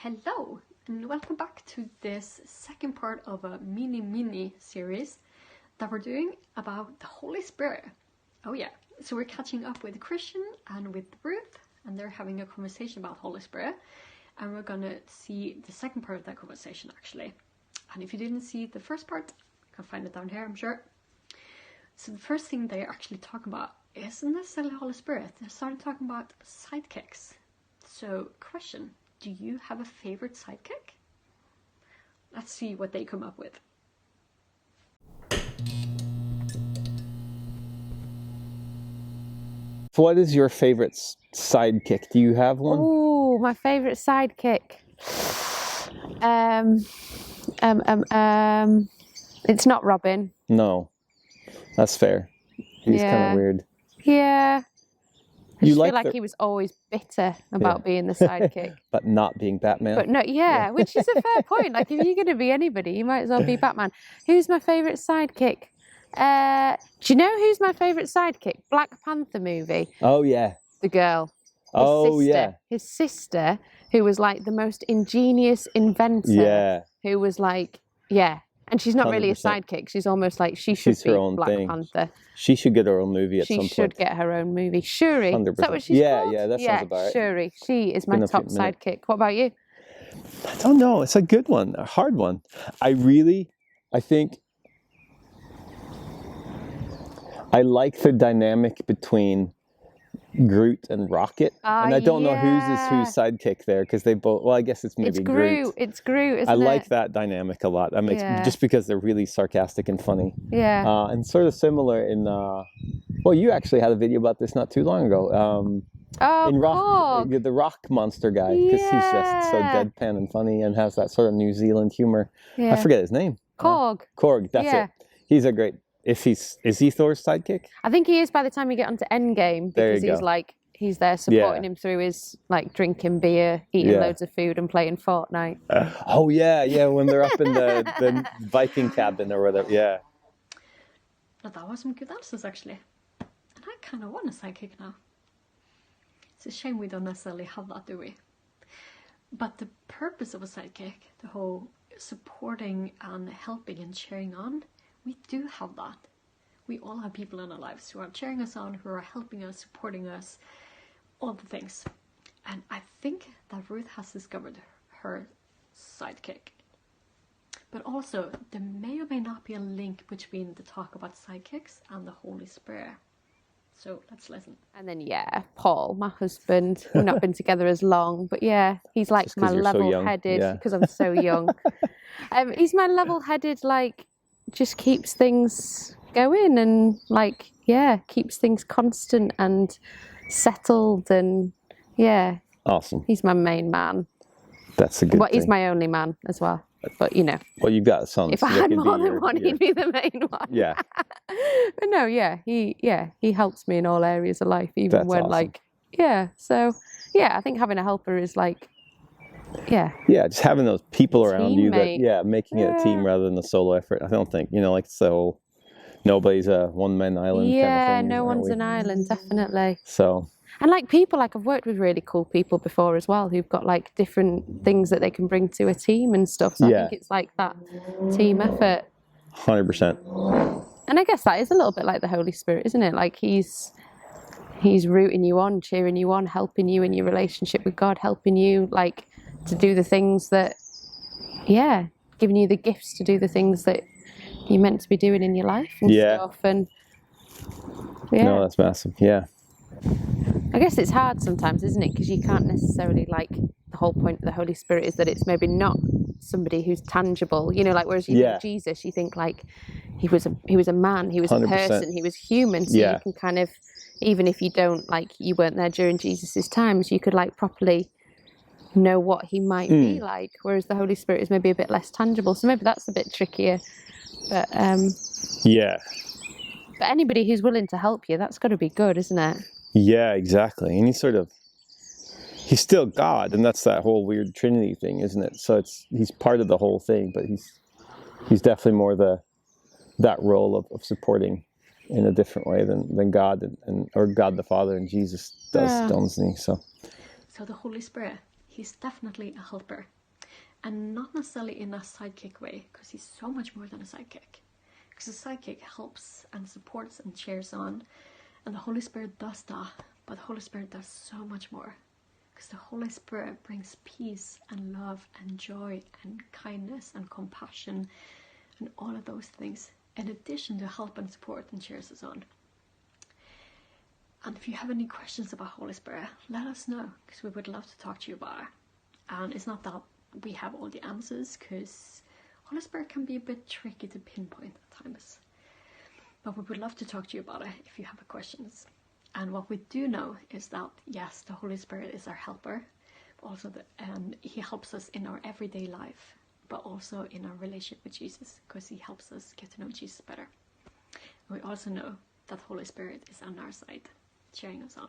Hello and welcome back to this second part of a mini series that we're doing about the Holy Spirit. Oh yeah, so we're catching up with Kristian and with Ruth, and they're having a conversation about Holy Spirit, and we're gonna see the second part of that conversation actually. And if you didn't see the first part, you can find it down here, I'm sure. So the first thing they actually talk about isn't necessarily Holy Spirit. They started talking about sidekicks. So Kristian, do you have a favorite sidekick? Let's see what they come up with. What is your favorite sidekick? Do you have one? Oh, my favorite sidekick. It's not Robin. No, that's fair. He's kind of weird. Yeah. I You just like feel like he was always bitter about being the sidekick. But not being Batman. But no, which is a fair point. Like, if you're going to be anybody, you might as well be Batman. Who's my favourite sidekick? Do you know who's my favourite sidekick? Black Panther movie. Oh, yeah. The girl. His sister, who was like the most ingenious inventor. Yeah. Who was like, And she's not 100%. Really a sidekick. She's almost like she's be her own Black Panther. She should get her own movie at some point. She should get her own movie. Shuri. 100%. Is that what she's called? Yeah, that sounds about right. Shuri. She is my top sidekick. What about you? I don't know. It's a good one. A hard one. I think I like the dynamic between Groot and Rocket, and I don't know who's sidekick there, because they both, well, I guess it's maybe Groot. It's Groot, isn't it? I like that dynamic a lot. That makes just because they're really sarcastic and funny. Yeah. And sort of similar in well, you actually had a video about this not too long ago. In Rock, the Rock monster guy, because he's just so deadpan and funny and has that sort of New Zealand humor. I forget his name. Korg. Korg, that's it. He's a great. Is he Thor's sidekick? I think he is by the time you get onto Endgame, because he's there supporting him through his like drinking beer, eating loads of food, and playing Fortnite. When they're up in the Viking cabin or whatever. Yeah. But that was some good answers actually, and I kind of want a sidekick now. It's a shame we don't necessarily have that, do we? But the purpose of a sidekick, the whole supporting and helping and cheering on, we do have that. We all have people in our lives who are cheering us on, who are helping us, supporting us, all the things. And I think that Ruth has discovered her sidekick. But also, there may or may not be a link between the talk about sidekicks and the Holy Spirit. So let's listen. And then Paul, my husband. We've not been together as long, but he's like my level-headed, because I'm so young. He's my level-headed, like, just keeps things going and keeps things constant and settled, and awesome. He's my main man. That's a good thing. He's my only man as well, but well, you've got sons. If I had more than one, he'd be the main one. But no, he helps me in all areas of life, even That's when awesome. So I think having a helper is like just having those people around you that making it a team rather than a solo effort. I don't think like the whole nobody's a one-man island kind of thing. No one's an island, definitely. So, and like people, like I've worked with really cool people before as well, who've got like different things that they can bring to a team and stuff, so I think it's like that team effort. 100%. And I guess that is a little bit like the Holy Spirit, isn't it? Like he's rooting you on, cheering you on, helping you in your relationship with God, helping you like to do the things that, giving you the gifts to do the things that you're meant to be doing in your life and stuff. And no, that's massive. I guess it's hard sometimes, isn't it? Because you can't necessarily, like, the whole point of the Holy Spirit is that it's maybe not somebody who's tangible, like, whereas you think Jesus, you think like he was a man, he was 100%. A person, he was human, so you can kind of, even if you don't, like, you weren't there during Jesus's times, you could like properly know what he might be like, whereas the Holy Spirit is maybe a bit less tangible, so maybe that's a bit trickier. But but anybody who's willing to help you, that's got to be good, isn't it? Yeah, exactly. And he's still God, and that's that whole weird Trinity thing, isn't it? So he's part of the whole thing, but he's definitely more that role of supporting in a different way than God or God the Father and Jesus does, doesn't he? So the Holy Spirit, he's definitely a helper. And not necessarily in a sidekick way, because he's so much more than a sidekick. Because a sidekick helps and supports and cheers on, and the Holy Spirit does that, but the Holy Spirit does so much more. Because the Holy Spirit brings peace and love and joy and kindness and compassion and all of those things, in addition to help and support and cheers us on. And if you have any questions about Holy Spirit, let us know, because we would love to talk to you about it. And it's not that we have all the answers, because Holy Spirit can be a bit tricky to pinpoint at times. But we would love to talk to you about it if you have questions. And what we do know is that, yes, the Holy Spirit is our helper, but also he helps us in our everyday life, but also in our relationship with Jesus, because he helps us get to know Jesus better. And we also know that the Holy Spirit is on our side, cheering us on.